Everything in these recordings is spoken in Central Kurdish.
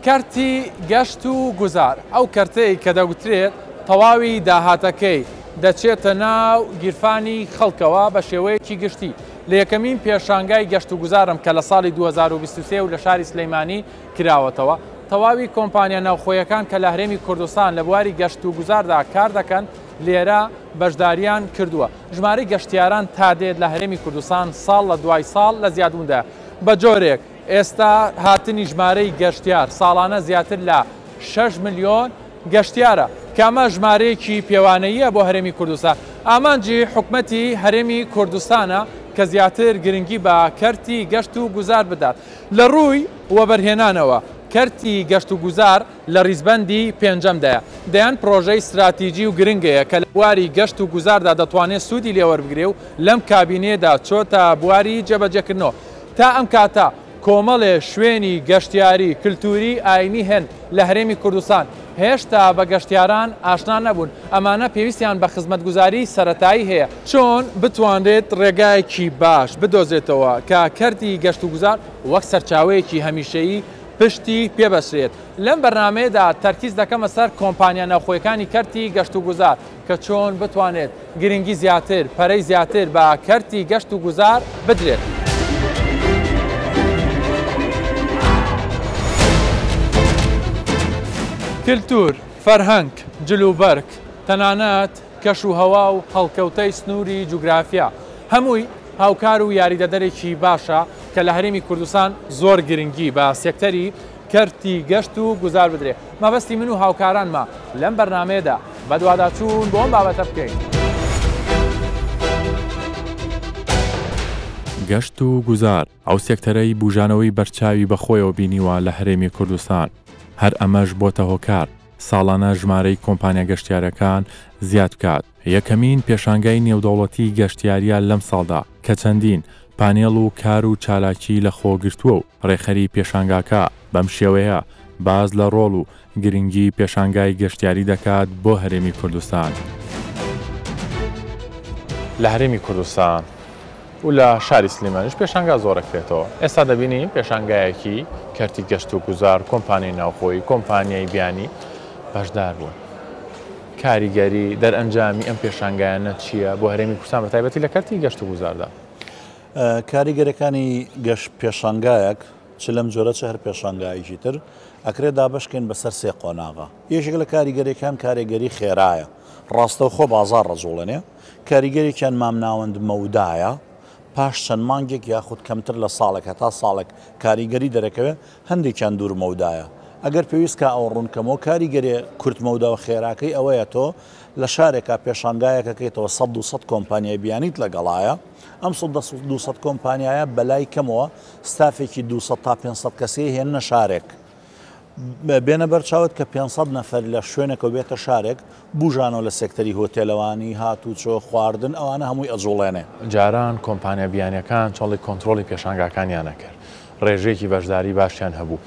کارتی گەشت و گوزار ئەو کەرتەی کە دەوترێت تەواوی داهاتەکەی دەچێتە ناو گیرفانی خەڵکەوە بە شێوەیەکی گشتی لە یەکەمین پێشانگای گەشت و گوزارم کە لە ساڵی 2023 و لە شاری سلەیمانی کراوەتەوە. تەواوی کۆمپانیا ناوخۆیەکان کە لە هەرێمی کوردستان لە بواری گەشت و گوزاردا کار دەکەن لێرە بەشداریان کردووە. ژمارەی گەشتیاران تا دێت لە هەرێمی کوردستان ساڵ لە دوای ساڵ لە زیادبووندا بە جۆرێک. ئێستا هاتنی ژمارەی گەشتیار ساڵانە زیاتر لە 6 ملیۆن گەشتیارە کامە ژمارەیەکی پێوانەییە بۆ هەرێمی کوردستان. ئامانجی حکومەتی هەرێمی کوردستانە کە زیاتر گرنگی بە کەرتی گەشت و گوزار بدات لە ڕووی وەبەرهێنانەوە. کەرتی گەشت و گوزار لە ڕیزبەندی پێنجەمدایە. دەیان پرۆژەی استراتیجی و گرنگەیە کە لە بواری گەشت و گوزاردا دەتوانێت سوودی لێوەربگرێ و لەم کابینێدا چۆتە بواری جێبەجێکردنەوە. تا ئەم کاتە کۆمەڵێ شوێنی گەشتیاری کللتوری ئاینی هەن لە هەرێمی کوردستان هێشتا بە گەشتیاران ئاشنا نەبوون. ئەمانە پێویستیان بە خزمەتگوزاری سەرەتایی هەیە چۆن بتوانرێت ڕێگایەکی باش بدۆزێتەوە کە کەرتی گەشت و گوزار وەک سەرچاوەیەکی هەمیشەیی پشتی پێبەسرێت. لەم بەرنامەیەدا تەرکیز دەکەمە سەر کۆمپانیا ناوخۆیەکانی کەرتی گەشت و گوزار کە چۆن بتوانێت گرنگی زیاتر پەرەی زیاتر بە کەرتی گەشت و گوزار بدرێت. کللتور، فەرهەنگ، جلوبەرگ، تەنانەت کەش و هەوا و هەڵکەوتەی سنووری جوگرافیا هەمووی هاوکار و یاریدەدەرێکی باشە کە لە هەرێمی کوردستان زۆر گرنگی بە سێکتەری کەرتی گەشت و گوزار بدرێت. مەبەستی من و هاوکارانمە لەم بەرنامەیەدا بە دوواداچوون بۆ ئەم بابەتە بکەین. گەشت و گوزار ئەو سێکتەرەی بوژانەوەی بەرچاوی بەخۆیەوە بینیوە لە هەرێمی کوردستان. هەر ئەمەش بۆتە هۆکار ساڵانە ژمارەی کۆمپانیا گەشتیارەکان زیاد بکات. یەکەمین پێشانگای نێودەوڵەتی گەشتیاریە لەم ساڵدا کە چەندین پانێڵ و کار و چالاکی لە خۆگرتووە و ڕێخەری پێشانگاکە بەم شێوەیە باز لە ڕۆڵ و گرنگی پێشانگای گەشتیاری دەکات بۆ هەرێمی کوردستان. لە هەرێمی کوردستان و لە شاری سلێمانیش پێشانگا زۆرەکرێتەوە. ئێستا دەبینیم پێشانگایەکی کەرتی گەشت و گوزار کۆمپانیای ناوخۆی کۆمپانیای بیانی بەشدار بوون. کاریگەری دەرئەنجامی ئەم پێشانگایانە چییە بۆ هەرێمی کوردستان بەتایبەتی لە کەرتی گەشت و گوزاردا؟ کاریگەرەکانی گەشت پێشانگایەک چ لەم جۆرە چه هەر پێشانگایەکی تر ئەکرێت دابەشکەین بەسەر سێ قۆناغا. یەکێک لە کاریگەریەکان کاریگەری خێرایە ڕاستەوخۆ بازار ڕەجوڵێنێ. کاریگەریان مامناوەند مەودایە پاش چەند مانگێک یاخود کەمتر لە ساڵێک هەتا ساڵێک کاریگەری دەرەکەوێت هەندێکیان دوور مەودایە. ئەگەر پێویستکە ئەو ڕوونکەمەوە کاریگەری کورت مەودا و خێراکەی ئەوەیە تۆ لە شارێکا پێشانگایەکەکەیتەوە 100 کۆمپانیای بیانیت لەگەڵایە. ئەم 200 کۆمپانیایە بەلای کەمەوە ستافێکی 200 تا 500 کەسی هێنە شارێک بێنە بەرچاوت کە 500 نەفەر لە شوێنێکەوە بێتە شارێک بژانەوە لە سێکتەری هۆتێلەوانی هاتوچۆ خواردن ئەوانە هەمووی ئەجوڵێنێ. جاران کۆمپانیا بیانیەکان چۆڵی کۆنتترۆلی پێشانگاکانیان نەکرد. ڕێژەیەکی بەشداری باشیان هەبوو.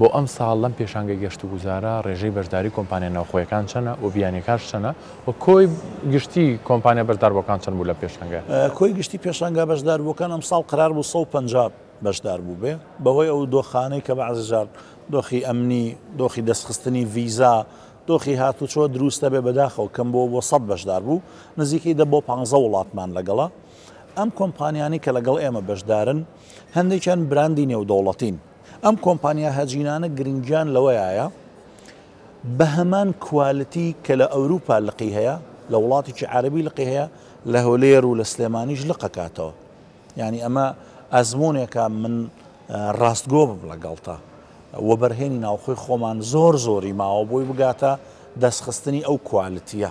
بۆ ئەم ساڵ لەم پێشانگای گەشت و گوزارە ڕێژەی بەشداری کۆمپانیا ناوخۆیەکان چەنە و بیانیەکانش چەنە و کۆی گشتی کۆمپانیا بەشداربووەکان چەند بوو لە پێشانگا؟ کۆی گشتی پێشانگا بەشداربووەکان ئەم ساڵ قرار بوو 150 بەشدار بوو بێ بەوەی ئەو دۆخانەی کە بەعزەجار دۆخی ئەمنی دۆخی دەستخستنی ڤیزا دۆخی هاتوچۆ دروستە بێ بەداخەوە کەم بۆ 100 بەشدار بوو نزیکەی دە بۆ 15 وڵاتمان لەگەڵا. ئەم کۆمپانیانی کە لەگەڵ ئێمە بەشدارن هەندێکیان براندی نێودەوڵەتین. ئەم کۆمپانیا هەجینانە گرنگیان لەوەیە بە هەمان کوالیتی کە لە ئەوروپا لقی هەیە لە وڵاتێکی عەرەبی لقی هەیە لە هەولێر و لە سلێمانیش لقەکاتەوە. یعنی ئەمە ئەزمونێکە من ڕاستگۆ بم لەگەڵتە وەبەرهێنی ناوخۆی خۆمان زۆری ماوە بۆی بگاتە دەستخستنی ئەو کوالیتیە.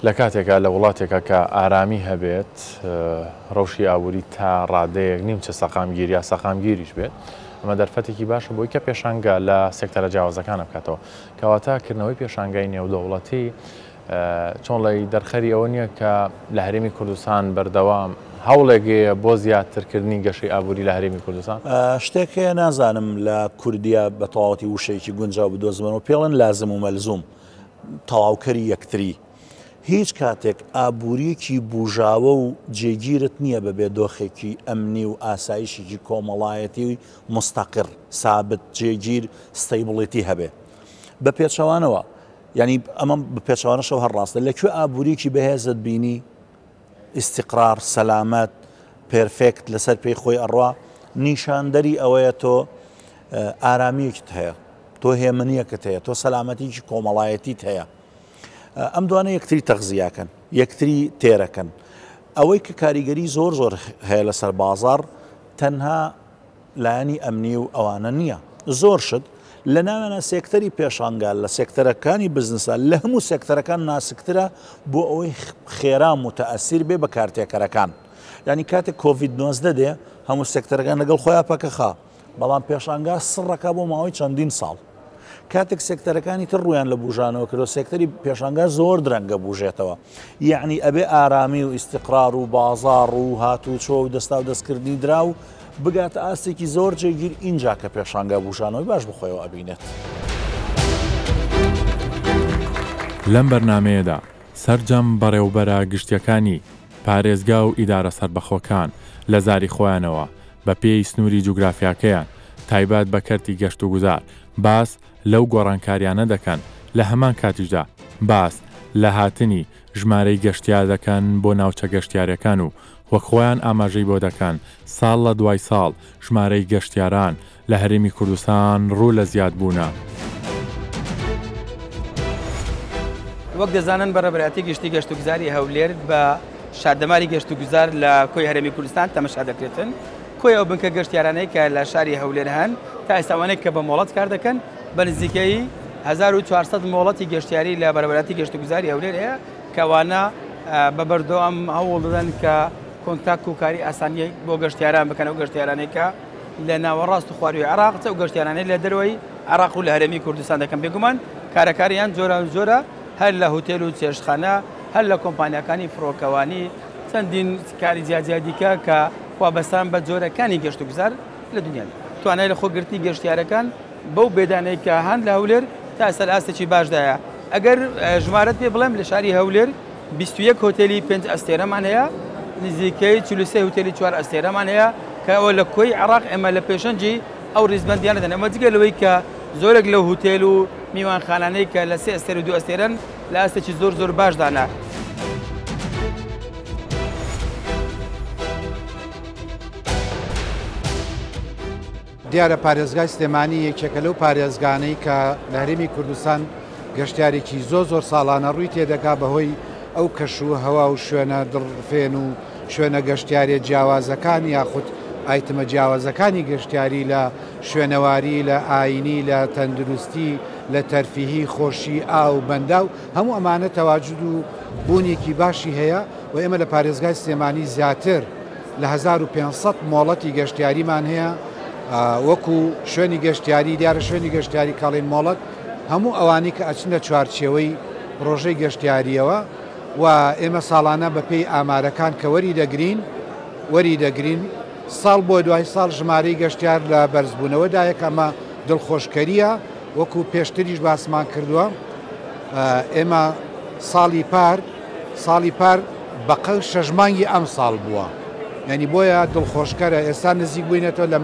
لە کاتێکە لە وڵاتێکە کە ئارامی هەبێت ڕەوشی ئاوری تا ڕادەیەک نیمچە سەقامگیری یا سەقامگیریش بێت ئەمە دەرفەتێکی باشە بۆی کە پێشانگا لە سێکتەرە جیاوازەکانە بکاتەوە. کەواتەکردنەوەی پێشانگای نێودەوڵەتی چۆن لای دەرخەری ئەوە نییە کە لە هەرێمی کوردستان بەردەوام هەوڵێکەیە بۆ زیاترکردنی گەشەی ئابووری لە هەرێمی کوردستان؟ شتێک هەیە نازانم لە کوردیا بە تەواوەتی وشەیەکی گونجاو بدۆزمەوە پێڵن لازم و مەلزوم تەواوکەری یەکتری هیچ کاتێک ئابوووریەکی بژاوە و جێگیرت نییە بەبێ دۆخێکی ئەمنی و ئاسایشێکی کۆمەڵایەتی مستەقر سابت جێگیر ستەیبڵێتی هەبێ بە پێچەوانەوە ینی ئەمە بە پێچوانەشەوە هەڕاستە لەکوێ ئابوووریکی بەهێزت بینی ئیسیقرار سەلامەت پێرفێکت لەسەر پێی خۆی ئەڕوا نیشاندەری ئەوەیە تۆ ئارامیەکت هەیە تۆ هێمنیەکت هەیە تۆ سەلامەتیکی کۆمەڵایەتیت هەیە ئەم دوانە یەکتری تەغزیاکەن یەکتری تێرەکەن ئەوەی کە کاریگەری زۆر زۆر هەیە لەسەر بازار تەنها لایەنی ئەمنی و ئەوانە نییە زۆر شت لە ناوێنە سێکتەری پێشانگال لە سێکتەرەکانی بزنسە لە هەموو سێکتەرەکان ناسکترە بۆ ئەوەی خێرا متەئەسیر بێ بە کارتێکەرەکان ینی کاتێک کۆڤید-19 دێ هەموو سێکتەرەکان لەگەڵ خۆیان پەکەخا بەڵام پێشانگا سڕەکە بۆ ماوەی چەندین ساڵ کاتێک سێکتەرەکانی تر ڕویان لە بژانەوە کردو سێکتەری پێشانگا زۆر درەنگە بژێتەوە یعنی ئەبێ ئارامی و ئیسیقرار و بازار و هاتوچۆ و دەستا و دەستکردنی درا و بگاتە ئاستێکی زۆر جێگیر اینجا کە پێشانگا بژانەوەی باش بخۆیەوە ئەبینێت. لەم بەرنامەیەدا سەرجەم بەڕێوبەرە گشتیەکانی پارێزگا و ئیدارە سەربەخۆکان لە زاری خۆیانەوە بە پێی سنووری جوگرافیاکەیان تایبەت بە کەرتی گەشت و گوزار باس لەو گۆڕانکاریانە دەکەن لە هەمان کاتیشدا باس لە هاتنی ژمارەی گەشتیار دەکەن بۆ ناوچە گەشتیارەکان و وەک خۆیان ئاماژەی بۆ دەکەن ساڵ لە دوای ساڵ ژمارەی گەشتیاران لە هەرێمی کوردستان ڕوو لە زیادبوونە. وەک دەزانن بەڕێبەرایەتی گشتی گەشت و گوزاری هەولێر بە شاردەماری گەشت و گوزار لە کۆی هەرێمی کوردستان تەمەشا دەکرێتن کۆی ئەو بنکە گەشتیارانەی کە لە شاری هەولێر هەن تا ئێستاوانەی کە بە مۆڵەت کار دەکەن بە نزیکەی 1400 مۆڵەتی گەشتیاری لە بەڕێبەرایەتی گەشت و گوزاری هەولێر هەیە کەوانە بە بەردەوام هەوڵ دەدەن کە کۆنتاک و کاری ئاسانی بۆ گەشتیاران بکەن ئەو گەشتیارانەی کە لە ناوەڕاست و خواروی عێراق و گەشتیارانەی لە دەروەی عێراق و لە هەرێمی کوردستان دەکەن بێگومان کارەکاریان جۆرە هەر لە هۆتێل و چێشتخانە هەر لە کۆمپانیەکانی فڕۆکەوانی چەندین کاری جیاجیادیکە کە وابەستان بە جۆرەکانی گەشت و گوزار لە دنیا توانای لە خۆگرتی گەشتیارەکان بەو بێدانەی کە هەند لە هەولێر تا ئێستا ئاستێکی باشدایە ئەگەر ژمارەت پێ بڵێم لە شاری هەولێر 21 هۆتێلی 5 ئەستێرەمان هەیە نزیکەی 43 هۆتێلی 4 ئەستێرەمان هەیە کە ئەوە لە کۆی عێراق ئێمە لە پێشەنجی ئەو ڕیزبەندیانە دەن ئەمە جگە لەوەی کە زۆرێک لەو هۆتێل و میوانخانانەی کە لە 3 ئەستێر و 2 ئەستێرن لە ئاستێکی زۆر باشدانە. دیارە پارێزگای سلێمانی یەکێکە لەو پارێزگانەی کە لە هەرێمی کوردستان گەشتیارێکی زۆر ساڵانە ڕووی تێدەکا بەهۆی ئەو کەش و هەوا و شوێنە دڕفێن و شوێنە گەشتیارێ جیاوازەکانی یاخود ئایتمە جیاوازەکانی گەشتیاری لە شوێنەواری لە ئاینی لە تەندروستی لە تەرفیهی خۆشی ئاو بەندا و هەموو ئەمانە تەواجود و بوونێکی باشی هەیە و ئێمە لە پارێزگای سلێمانی زیاتر لە 1500 مۆڵەتی گەشتیاریمان هەیە وەکو شوێنی گەشتیاری دیارە شوێنی گەشتیاری کاڵین مۆڵەت هەموو ئەوانی کە ئەچنە چوارچێوەی ڕۆژەی گەشتیاریەوە و ئێمە ساڵانە بە پێی ئامارەکان کە وەری دەگرین ساڵ بۆ دوای ساڵ ژمارەی گەشتیار لە بەرزبوونەوەدایە ئەمە دڵخۆشکەریە وەکو پێشتریش باسمان کردووە ئێمە ساڵی پار بەقە شەژمانگی ئەم ساڵ بووە یعنی بۆیە دڵخۆشکەرە ئێستا نزیک بووینەتەوە لە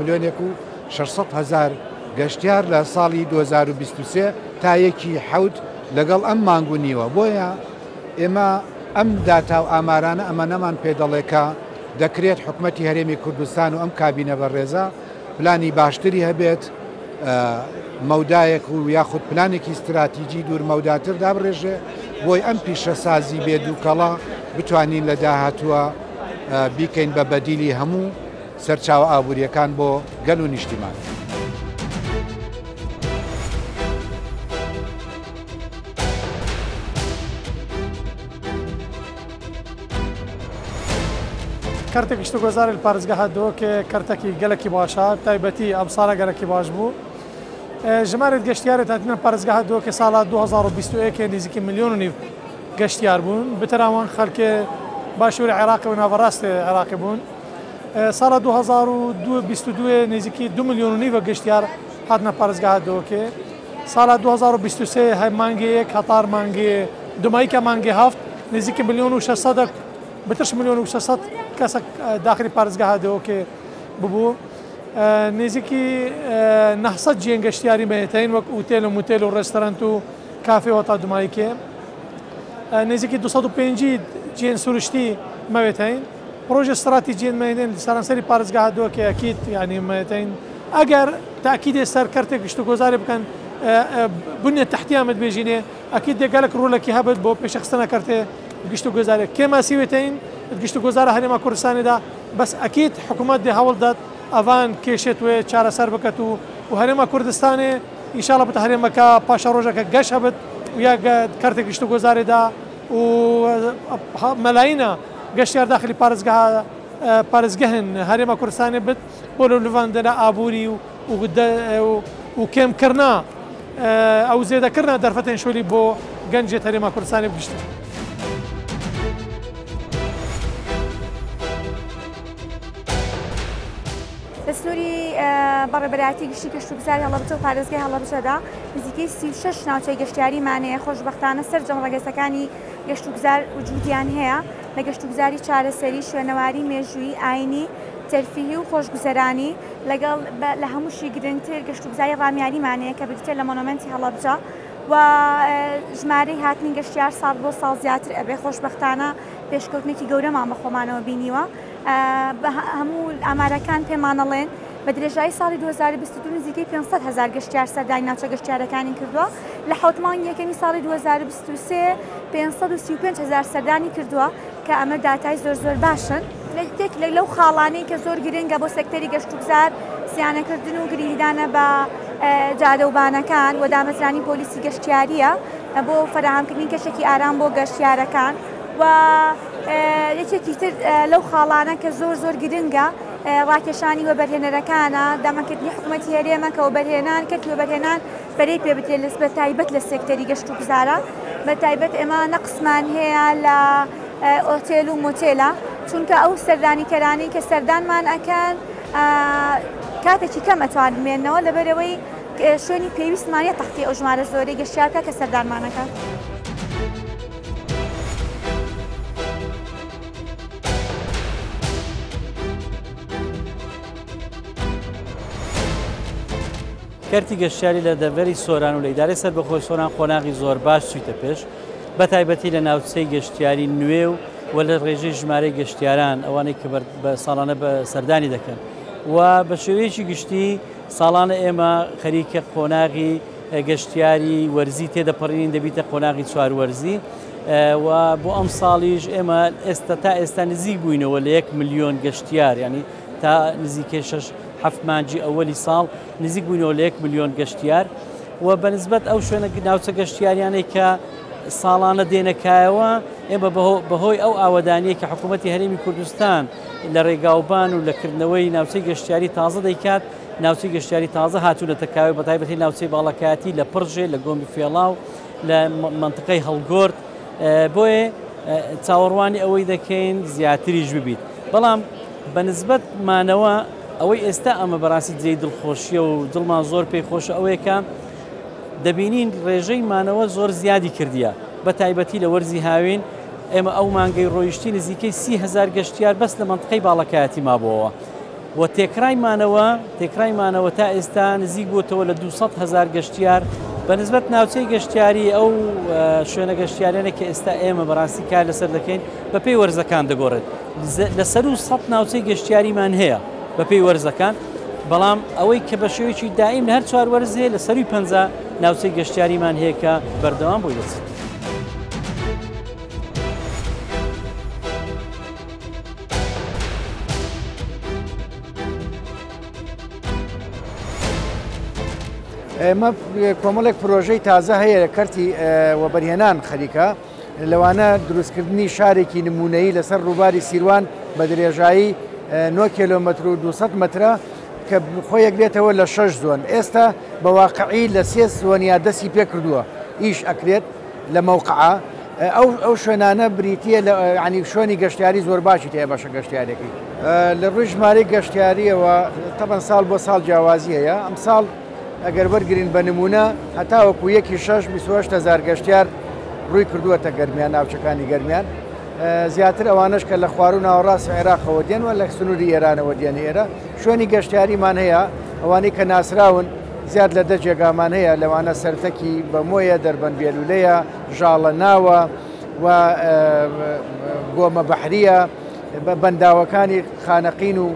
1,600,000 گەشتیار لە ساڵی 2023 تا 1.7 لەگەڵ ئەم مانگونیوە بۆیە ئێمە ئەم داتا و ئامارانە ئەمە نەمان پێدەڵێکە دەکرێت حکومەتی هەرێمی کوردستان و ئەم کابینە بەڕێزە پلانی باشتری هەبێت مەودایەک و یاخود پلانێکی استراتیجی دوور مەوداتر دابڕێژێ بۆی ئەم پیشەسازی بێدووکەڵا بتوانین لە داهاتووە بیکەین بە بەدیلی هەموو سەرچاوە ئابوووریەکان بۆ گەل و نیشتیمان. کارتێک گشت و گۆزاری لە پارێزگا هاتووە کە کارتێکی گەلێکی باشە تایبەتی ئەم ساڵە گەلێکی باش بوو. ژمارەت گەشتیارێت هاتنە پارێزگا هاتووە کە ساڵە 2021 نزیکی 1.5 ملیۆن گەشتیار بوون بتەراوان خەڵکێ باشووری عێراق و ناوەڕاستی عێراقی بوون. ساڵە 2022 نزیکی 2.5 ملیۆن گەشتیار هاتنە پارێزگا هاتووە کە ساڵە 2023 هەر مانگەیەک هەتار مانگێ دومایکە مانگێ هەفت نزیکی 1,600,000 بترش 1,600,000 کەسە داخلی پارێزگا هادەوەکێ ببوو نزیکی 900 جێن گەشتیاری مەیەتین وەک ئوتێل و موتێل و ڕێستۆرانت و کافێ وەتا دومایکێ نزیکی 250 جێن سروشتی مەوێتین پرۆژە استراتیجیین مەیەتین سەرانسەری پارێزگا هادەوەکێ ئەکید یعنی مەیەتین ئەگەر تاکیدێ سەر کەرتێک گشت و گۆزارێ بکەن بنیە تحتیامت بێژینێ ئەکید دێگەلک ڕوولەکی هەبێت بۆ پێشەخستنە کەرتێ گشت و گۆزارێک کێماسیوێتین گشت و گۆزارە هەرێما کوردستانیدا بەس ئەکید حکوومەت دێ هەوڵ دەت ئەوان کێشێت وێ چارەسەر بکەت و هەرێما کوردستانێ ئینشاڵڵا بتە هەرێمەکە پاشە ڕۆژەکە گەشت هەبێت یا کەرتێک گشت و گۆزارێدا و مەلاینە گەشتیار داخلی پارێزگەهن هەرێما کوردستانێ بێت بۆ لە لڤاندنە ئابووری و کێمکردنا ئەو زێدەکردنا دەرفەتێن شۆلی بۆ گەنجێت هەرێما کوردستانی بگشتن. دەستوری بەڕێبەرایەتی گشتی گەشتوگوزاری هەڵەبجە و پارێزگای هەڵەبجەدا نزیکەی 36 ناوچەی گەشتیاریمانەیە خۆشبەختانە سەرجەم ڕەگەزەکانی گەشتوگوزار وجودیان هەیە لە گەشتوگوزاری چارەسەری شوێنەواری مێژووی ئاینی تەرفیهی و خۆشگوزەرانی لەگەڵ لە هەمووشی گرنگتر گەشتوگوزاری ڕامیاریمانەیە کە بریتە لە مۆنۆمەنتی هەڵەبجە و ژمارەی هاتنی گەشتیار ساڵ بۆ ساڵ زیاتر ئەبێ خۆشبەختانە پێشکەوتنێکی گەورەمان بە خۆمانەوە بینیوە هەموو ئامارەکان پێمانەڵێن بە درێژایی ساڵی 2022 نزیکەی 500,000 گەشتیار سەردانی ناوچە گەشتیارەکانی کردووە لە حوتمان یەکەمی ساڵی 2023 535,000 سەردانی کردووە کە ئەمە داتای زۆر باشن لەو خاڵانەی کە زۆر گرنگە بۆ سەکتەری گەشتوگوزار سیانەکردن و گریدانە بە جادەوبانەکان و دامەزرانی پۆلیسی گەشتیاریە بۆ فراهەمکردنی کەشێکی ئارام بۆ گەشتیارەکان و یەکێکی تر لەو خاڵانە کە زۆر گرنگە ڕاکێشانی وەبەرهێنەرەکانە دامەکردنی حکوومەتی هەرێمە کە وەبەرهێنان کردی وەبەرهێنان بەرەی پێ بدرێت لەس بە تایبەت لە سێکتەری گەشتوگوزارە بە تایبەت ئێمە نەقسمان هەیە لە ئۆتێل و مۆتێلە چونکە ئەو سەردانیکەرانی کە سەردانمان ئەکەن کاتێکی کەم ئەتوان بمێنەوە لەبەرەوەی شوێنی پێویستمانە تەختی ئەو ژمارە زۆرەی گەشتیارکە کە سەردانمانەکە. کەرتی گەشتیاری لە دەڤەری سۆران و لە ئیدارەی سەربەخۆی سۆران خۆناغی زۆر باش چوویتە پێش بە تایبەتی لە ناوچەی گەشتیاری نوێ و لە ڕێژەی ژمارەی گەشتیاران ئەوانەی کە بە ساڵانە بە سەردانی دەکەن و بە شێوەیەکی گشتی ساڵانە ئێمە خەریکە خۆناغی گەشتیاری وەرزی تێدەپەڕین دەبیتە خۆناغی چواروەرزی و بۆ ئەم ساڵیش ئێمە تا ئێستا نزیک بووینەوە لە 1 ملیۆن گەشتیار ینی تا نزیکەی 6-7 مانجی ئەوەلی ساڵ نزیک بووینەوە لە 1 ملیۆن گەشتیار و بەنسبەت ئەو شوێنە ناوچە گەشتیاریانەی کە ساڵانە دێنەکایەوە ئێمە بەهۆی ئەو ئاوەدانیە کە حکوومەتی هەرێمی کوردستان لە ڕێگاوبان و لەکردنەوەی ناوچەی گەشتیاری تازە دەیکات ناوچەی گەشتیاری تازە هاتوونە تەکاوی بە تایبەتی ناوچەی باڵەکایەتی لە پڕژێ لە گۆمی فێڵاو لە منطقەی هەڵگۆرد بۆیە چاوەڕوانی ئەوەی دەکەین زیاتریش ببیت بەڵام بەنسبەت مانەوە ئەوەی ئێستا ئەمە بەڕاستی جێی دڵخۆشیە و دڵمان زۆر پێی خۆشە ئەوەیە کە دەبینین ڕێژەی مانەوە زۆر زیادی کردیە بە تایبەتی لە وەرزی هاوین ئێمە ئەو مانگەی ڕۆیشتی نزیکەی 30,000 گەشتیار بەس لە منطقەی باڵەکایەتی مابووەوە و تێکرایمانەوە تا ئێستا نزیک بووتەوە لە 200,000 گەشتیار بەنسبەت ناوچەی گەشتیاری ئەو شوێنە گەشتیارانە کە ئێستا ئێمە بەڕاستی کار لەسەر دەکەین بە پێی وەرزەکان دەگۆڕێت لەسەر و 100 ناوچەی گەشتیاریمان هەیە بە پێی وەرزەکان بەڵام ئەوەی کە بە شێوەیەکی دائیم لە هەر چوار وەرز هەیە لە سەروی 50 ناوچەی گەشتیاریمان هەیە کە بەردەوام بۆی دەچێت. ئێمە کۆمەڵێک پرۆژەی تازە هەیە لە کەرتی وەبەرهێنان خەریکە لەوانە دروستکردنی شارێکی نمونەیی لەسەر ڕووباری سیروان بە درێژایی 9 کیلۆمەتر و 200 مترە کە خۆیەک بێتەوە لە 6 زۆن ئێستا بە واقعی لە 3 زۆنیا دەستی پێ کردووە ئیش ئەکرێت لە مووقعە ئەو شوێنانە بریتە ینی شوێنی گەشتیاری زۆر باشی تێ باشە گەشتیارێکی لە ڕووی ژمارەی گەشتیاریەوە تەبەن ساڵ بۆ ساڵ جیاوازی هەیە ئەم ساڵ ئەگەر وەرگرین بە نمونە هەتاوەکو 1/6 28,000 گەشتیار ڕووی کردووەتە گەرمیان ناوچەکانی گەرمیان زیاتر ئەوانش کە لە خوار و ناوەڕاست عێراقەوە دێن و لە سنووری ئێرانەوە دێن ئێرە شوێنی گەشتیاریمان هەیە ئەوانەی کە ناسراون زیاد لە 10 جێگامان هەیە لەوانە سەرتەکی بەمۆیە دەربەن بێلولەیە ژاڵە ناوە و گۆمە بەحریە بەنداوەکانی خانەقین و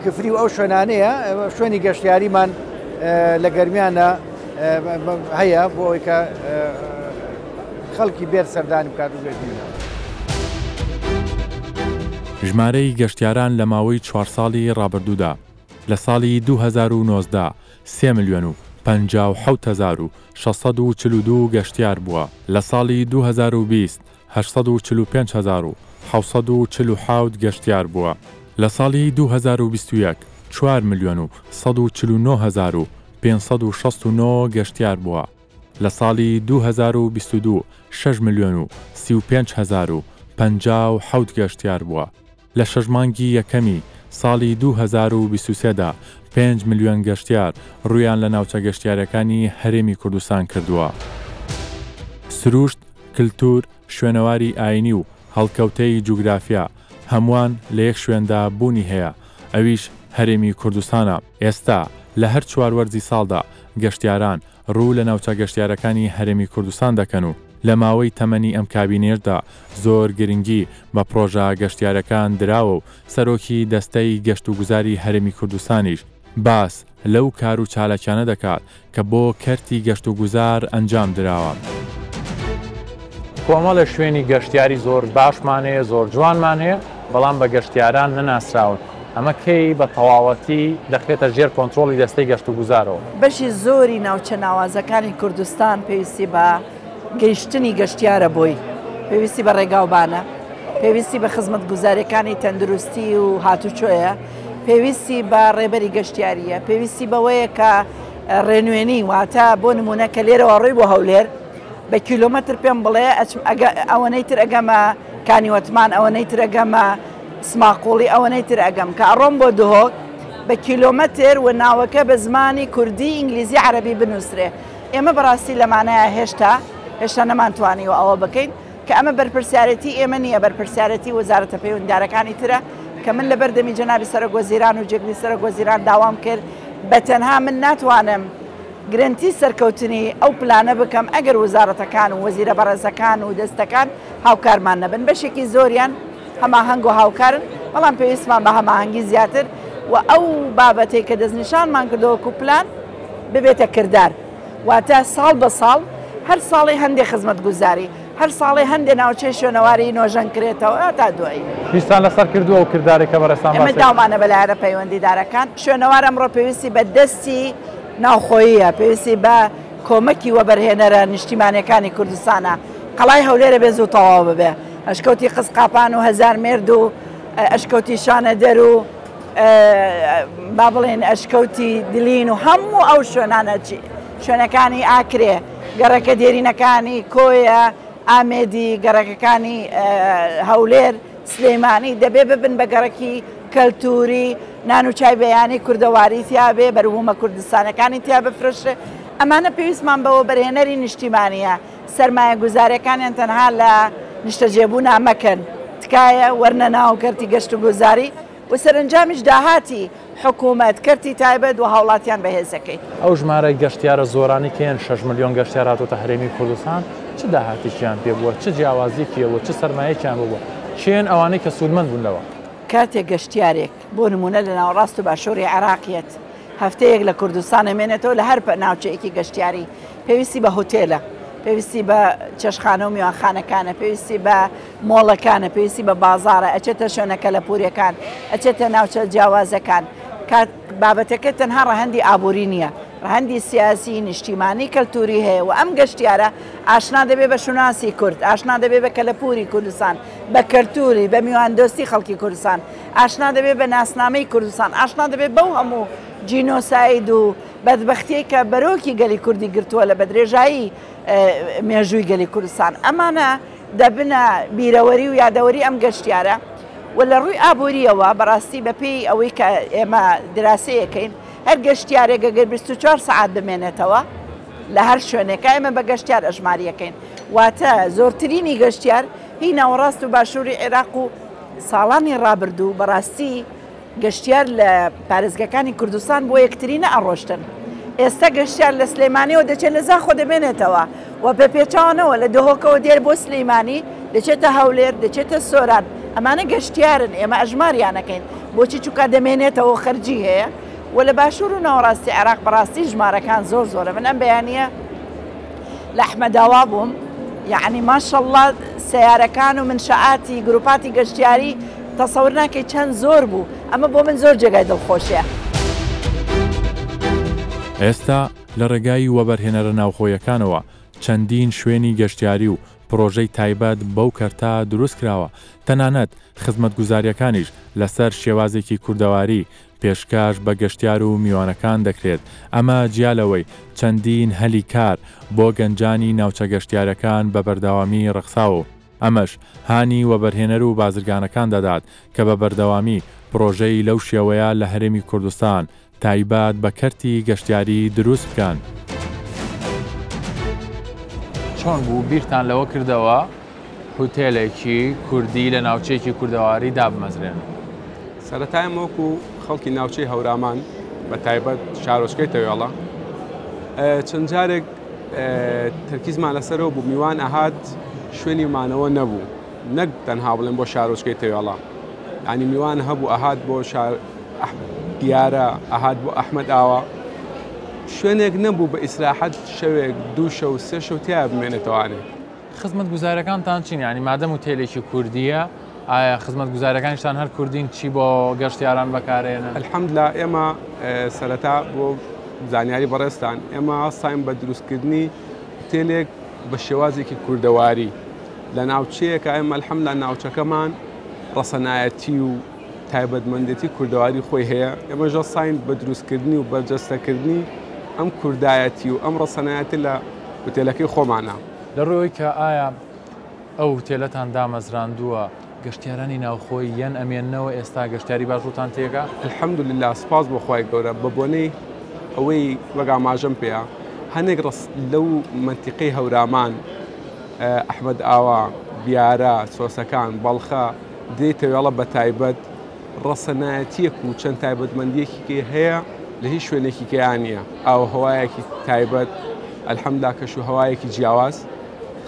کفری و ئەو شوێنانەیە شوێنی گەشتیاریمان لە گەرمیانە هەیە بۆ ئەوەی کە خەڵکی بێت سەردانی بکات و بێتینە. ژمارەی گەشتیاران لە ماوەی 4 ساڵی ڕابردوودا لە ساڵی 2019 3,057,642 گەشتیار بووە، لە ساڵی 2020 845,747 گەشتیار بووە، لە ساڵی 2021 4,149,569 گەشتیار بووە، لە ساڵی 2022 6,035,057 گەشتیار بووە، لە شەژمانگی یەکەمی ساڵی 2023دا 5 ملیۆن گەشتیار ڕویان لە ناوچە گەشتیارەکانی هەرێمی کوردستان کردووە. سروشت، کللتور، شوێنەواری ئاینی و هەڵکەوتەی جوگرافیا هەمووان لە یەک شوێندا بوونی هەیە، ئەویش هەرێمی کوردستانە. ئێستا لە هەر 4 وەرزی ساڵدا گەشتیاران ڕوو لە ناوچە گەشتیارەکانی هەرێمی کوردستان دەکەن و لە ماوەی تەمەنی ئەم کابینێشدا زۆر گرنگی بە پرۆژە گەشتیارەکان دراوە و سەرۆکی دەستەی گەشت و گوزاری هەرێمی کوردستانیش باس لەو کار و چالاکیانە دەکات کە بۆ کەرتی گەشت و گوزار ئەنجام دراوە. کۆمەڵە شوێنی گەشتیاری زۆر باشمانەیە، زۆر جوانمان هەیە، بەڵام بە گەشتیاران نەناسراون. ئەمە کەی بە تەواوەتی دەخێتە ژێر کۆنتترۆلی دەستەی گەشت و گوزارەوە. بەشی زۆری ناوچە ناوازەکانی کوردستان پێویستی بە گەیشتنی گەشتیارە بۆی، پێویستی بە ڕێگاوبانە، پێویستی بە خزمەت گوزارەکانی تەندروستی و هاتوچۆیە، پێویستی بە ڕێبەری گەشتیاریە، پێویستی بەوەیە کە ڕێنوێنی واتە بۆ نمونە کە لێرەوە ڕێی بۆ هەولێر بە کیلۆمەتر پێم بڵێ ئەوەنەی تر ئەگەمە کانیوەتمان، ئەوەنەی تر ئەگەمە سماقۆڵی، ئەوەنەی تر ئەگەم کە ئەڕۆم بۆ دهۆک بە کیلۆمەتر و ناوەکە بە زمانی کوردی ئینگلیزی عەرەبی بنووسرێ. ئێمە بەڕاستی لەمانەیە هێشتا نەمانتوانیوە ئەوە بکەین کە ئەمە بەرپرسیارەتی ئێمە نییە، بەرپرسیارەتی وەزارەتە پەیوەندیدارەکانی ترە کە من لە بەردەمی جەنابی سەرۆکوەزیران و جێگری سەرۆکوەزیران داوام کرد بە تەنها من ناتوانم گرنتی سەرکەوتنی ئەو پلانە بکەم ئەگەر وەزارەتەکان و وەزیرە بەڕێزەکان و دەستەکان هاوکارمان نەبن. بەشێکی زۆریان هەماهەنگ و هاوکارن، بەڵام پێویستمان بە هەماهەنگی زیاتر و ئەو بابەتێک کە دەستنیشانمان کردەوەکو پلان ببێتە کردار، واتە ساڵ بە ساڵ هەر ساڵی هەندێک خزمەت گوزاری، هەر ساڵی هەندێک ناوچەی شوێنەواری نۆژەن کرێتەوە تا دوایی. ویستان لەسەر کردووە و کردارێکە بەڕێستان ئەمە داوامانە بەلایەنە پەیوەندیدارەکان. شوێنەوار ئەمڕۆ پێویستی بە دەستی ناوخۆییە، پێویستی بە کۆمەکی وەبەرهێنەرە نیشتیمانیەکانی کوردستانە. قەڵای هەولێرە بێ زوو تەواو ببێ، ئەشکەوتی قسقاپان و هەزار مێرد و ئەشکەوتی شانە دەر و با بڵێن ئەشکەوتی دلین و هەموو ئەو شوێنانە شوێنەکانی ئاکرێ، گەڕەکە دێرینەکانی کۆیە، ئامێدی، گەڕەکەکانی هەولێر، سلێمانی دەبێ ببن بە گەڕەکی کەلتوری، نان و چای بەیانی کوردەواری تیابێ، بەروومە کوردستانەکانی تیا بفرشێ. ئەمانە پێویستمان بەوە بەرهێنەری نیشتیمانیە، سەرمایە گوزارەکانیان تەنها لە نیشتەجێبوو نامەکەن، تکایە وەرنە ناو کەرتی گەشت و گوزاری و سەرنجامیش داهاتی حکوومەت کەرتی تایبەت و هاوڵاتیان بەهێزەکەی. ئەو ژمارە گەشتیارە زۆرانی کێن 6 ملیۆن گەشتیار هاتوۆتە هەرێمی کوردستان، چ داهاتێکیان پێ بووە، چ جیاوازیەکیەوە، چ سەرمایەکیان بووە، چێن ئەوانەی کە سوودمەند بوونەوە. کاتێک گەشتیارێک بۆ نمونە لە ناوەڕاست و باشووری عێراقیەت هەفتەیەک لە کوردستان ئەمێنێتەوە لە هەر ناوچەیەکی گەشتیاری، پێویستی بە هۆتێلە، پێویستی بە چێشخانە و میوانخانەکانە، پێویستی بە مۆڵەکانە، پێویستی بە بازارە، ئەچێتە شوێنەکە لە پوورەکان، ئەچێتە ناوچە جیاوازەکان. بابەتەکە تەنها ڕەهەندی ئابووری نییە، ڕەهەندی سیاسی، نیشتیمانی، کەلتوری هەیە و ئەم گەشتیارە ئاشنا دەبێ بە شوناسی کورد، ئاشنا دەبێ بە کەلەپوری کوردستان، بە کەلتوری، بە میواندۆستی خەڵکی کوردستان، ئاشنا دەبێ بە ناسنامەی کوردستان، ئاشنا دەبێ بەو هەموو جینۆساید و بەدبەختەیە کە بەرۆکی گەلی کوردی گرتووە لە بەدرێژایی مێژووی گەلی کوردستان. ئەمانە دەبنە بیرەوەری و یادەوەری ئەم گەشتیارە و لە ڕووی ئابووریەوە بەڕاستی بەپێی ئەوەی کە ئێمە دراسەیەکەین هەر گەشتیارێک گەگەر 24 سعات بمێنێتەوە لە هەر شوێنێکە ئێمە بە گەشتیار ئەژماریەکەین. واتە زۆرترینی گەشتیار هی ناوەڕاست و باشووری عێراق و ساڵانی ڕابردوو بەڕاستی گەشتیار لە پارێزگەکانی کوردستان بۆ یەکترینە ئەڕۆشتن. ئێستا گەشتیار لە سلەیمانیەوە دەچێت لە زاخۆ دەمێنێتەوە و بە پێچاوانەوە لە دهۆکەوە دێر بۆ سلەیمانی دەچێتە هەولێر دەچێتە سۆران ئەمانە گەشتیارن ئێمە ئەژماریانەکەین بۆچی چووکە دەمێنێتەوە خەرجی هەیە و لە باشوور و ناوەڕاستی عێراق بەڕاستی ژمارەکان زۆر زۆرە من ئەم بەیانیە لە ئەحمەداوا بووم یعنی ماشەڵڵا سیارەکان و منشەعاتی گروپاتی گەشتیاری تەسەور ناکەی چەند زۆر بوو ئەمە بۆ من زۆر جێگای دڵخۆشیە. ئێستا لە ڕێگای وەبەرهێنەرە ناوخۆیەکانەوە چەندین شوێنی گەشتیاری و پرۆژەی تایبەت بەو کەرتا دروست کراوە تەنانەت خزمەتگوزاریەکانیش لەسەر شێوازێکی کوردەواری پێشکاش بە گەشتیار و میوانەکان دەکرێت ئەمە جیالەوەی چەندین هەلی کار بۆ گەنجانی ناوچە گەشتیارەکان بە بەردەوامی ڕەخساوە ئەمەش هانی وەبەرهێنەر و بازرگانەکان دەدات کە بە بەردەوامی پرۆژەی لەو شێوەیە لە هەرێمی کوردستان تایبەت بە کەرتی گەشتیاری دروست بکەن. چۆن بوو بیرتان لەوە کردەوە هوتێلێکی کوردی لە ناوچەیەکی کوردەواری دابمەزرێن؟ سەرەتایە وەکو خەڵکی ناوچەی هەورامان بە تایبەت شارۆچکەی تەوێڵە چەند جارێک تەرکیزمان لەسەرەوە بوو میوان ئەهات شوێنی مانەوە نەبوو نەک تەنها بڵێن بۆ شارۆچکەی تەوێڵە ینی میوان هەبوو ئەهات بۆ دیارە ئەهات بۆ ئەحمەداوا شوێنێک نەبوو بە ئیسراحەت شەوێک دوو شەو سێ شەو تیا بمێنێتەوانێ. خزمەتگوزارەکانتان چین ینی مادەم هوتێلێکی کوردیە ئایا خزمەتگوزارەکانیشتان هەر کوردین چی بۆ گەشتیاران بەکارێنن؟ الحەمدلله ئێمە سەرەتا بۆ زانیاری بەڕێستان ئێمە هەستاین بە دروستکردنی هوتێلێک بە شێوازێکی کوردەواری لە ناوچەیەکە ئێمە الحەمدلله ناوچەکەمان ڕەسەنایەتی و تایبەتمەندێتی کوردەواری خۆی هەیە ئێمە ژەستاین بە دروستکردنی و بەرجەستەکردنی ئەم کوردایەتی و ئەم ڕەسەنایەتی لە هوتێلەکەی خۆمانە. لە ڕۆی کە ئایا ئەو هوتێلەتان دامەزراندووە گەشتیارانی ناوخۆی یان ئەمێننەوە ئێستا گەشتیاری باشوتان تێگا؟ الحەمدولله سپاس بۆ خوای گەورە بە بۆنەی ئەوەی وەگاماژەم پێەیە هەنێک لەو منتیقەی هەورامان ئەحمەداوا بیارە چۆسەکان بەڵخە دێتەوێڵە بە تایبەت ڕەسەنایەتیەک و چەند تایبەتمەندیەکی هەیە لە هیچ شوێنێکی کەیانە ئاو هەوایەکی تایبەت الحەمدلا کەش و هەوایەکی جیاواز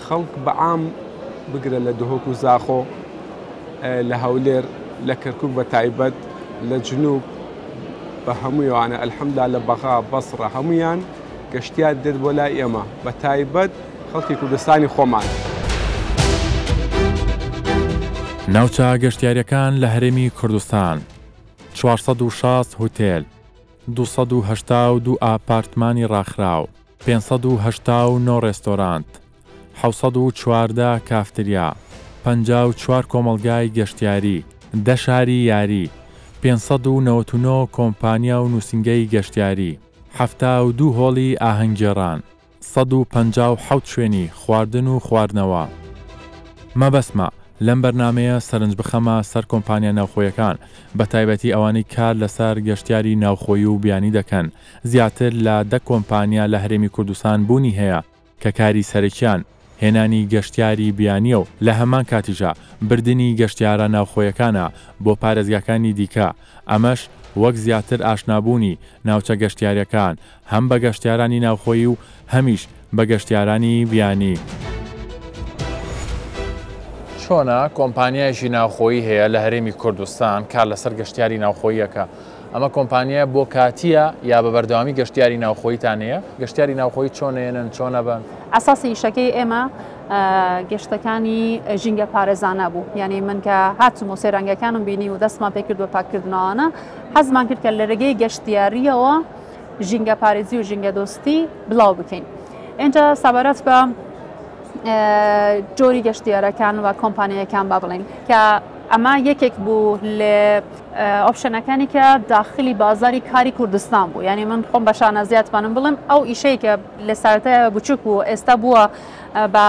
خەڵک بەعام بگرە لە دهۆک و زاخۆ لە هەولێر لە کەرکوک بە تایبەت لە جنوب بە هەموویانە الحەمدلا لە بەغا بەسڕە هەمویان گەشتیار دێت بۆ لای ئێمە بە تایبەت خەڵکی کوردستانی خۆمان. ناوچە گەشتیاریەکان لە هەرێمی کوردستان 460 هوتێل 282 ئاپارتمانی ڕاخراو 589 ڕێستۆرانت 714 کافتریا 54 کۆمەڵگای گەشتیاری 10 شاری یاری 599 کۆمپانیا و نووسنگەی گەشتیاری 72 هۆڵی ئاهەنگگێڕان 157 شوێنی خواردن و خواردنەوە. مەبەسمە لەم بەرنامەیە سەرنج بخەمە سەر کۆمپانیا ناوخۆیەکان بە تایبەتی ئەوانەی کار لەسەر گەشتیاری ناوخۆیی و بیانی دەکەن زیاتر لە 10 کۆمپانیا لە هەرێمی کوردستان بوونی هەیە کە کاری سەرەکیان هێنانی گەشتیاری بیانیە و لە هەمان کاتیژە بردننی گەشتیارە ناوخۆیەکانە بۆ پارێزگاکانی دیکە ئەمەش وەک زیاتر ئاشنابوونی ناوچە گەشتیاریەکان هەم بە گەشتیارانی ناوخۆیی و هەمیش بە گەشتیارانی بیانی. چۆنە کۆمپانیایشی ناوخۆیی هەیە لە هەرێمی کوردستان کار لەسەر گەشتیاری ناوخۆیەکە ئەمە کۆمپانیای بۆ کاتیە یا بە بەردەوامی گەشتیاری ناوخۆیتان هەیە؟ گەشتیاری ناوخۆی چۆنێنن چۆنە بن؟ ئەساسی ئیشەکەی ئێمە گەشتەکانی ژینگە پارێزانە بوو یعنی من کە هاتم و سێرانگەکانم بینی و دەستمان پێ کرد بە پاکردنەوەانە حەزمان کرد کە لە ڕێگەی گەشتیاریەوە ژینگە پارێزی و ژینگە دۆستی بڵاو بکەین. اینجا سەبارەت بە جۆری گەشتیارەکان و کۆمپانیەکان با بڵێن کە ئەمە یەکێک بوو لە ئۆپشنەکانی کە داخلی بازاری کاری کوردستان بوو یعنی من خۆم بە شانەزیاتمانم بڵم ئەو ئیشەیە کە لە سەرەتایە بچووک و ئێستا بووە بە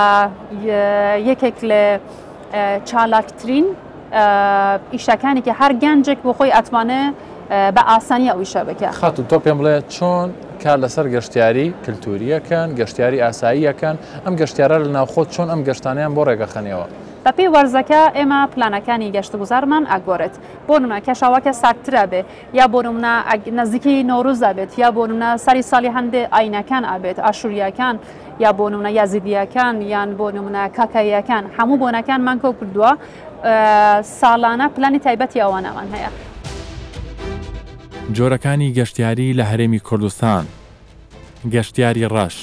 یەکێک لە چالاکترین ئیشەکانی کە هەر گەنجێک بۆ خۆی ئەتوانێ بە ئاسانی ئەویشە بکە. خات و تۆ پێم بڵێ چۆن کار لەسەر گەشتیاری کللتوریەکەن گەشتیاری ئاساییەکەن ئەم گەشتیارە لە ناوخۆت چۆن ئەم گەشتانیان بۆ ڕێگەخەنەوە. بە پێی وەرزەکە ئێمە پلانەکانی گەشتگوزارمان ئەگۆرێت بۆ نمونە کێشاوەکە ساکترە بێ یا بۆ نمونە نزیکی نۆروزە بێت یا بۆ نمونە سەری ساڵی هەندێ ئاینەکان ئابێت ئاشوریەکان یا بۆ نمونە یازیدیەکان یان بۆ نمونە کاکاییەکان هەموو بۆنەکانمان کۆ کردووە ساڵانە پلانی تایبەتی ئەوانەمان هەیە. جۆرەکانی گەشتیاری لە هەرێمی کوردستان: گەشتیاری ڕەش،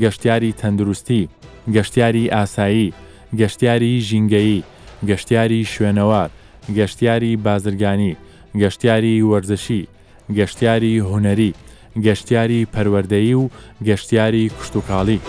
گەشتیاری تەندروستی، گەشتیاری ئاسایی، گەشتیاری ژینگەیی، گەشتیاری شوێنەوار، گەشتیاری بازرگانی، گەشتیاری وەرزشی، گەشتیاری هونەری، گەشتیاری پەروەردەیی و گەشتیاری کشتوکاڵی.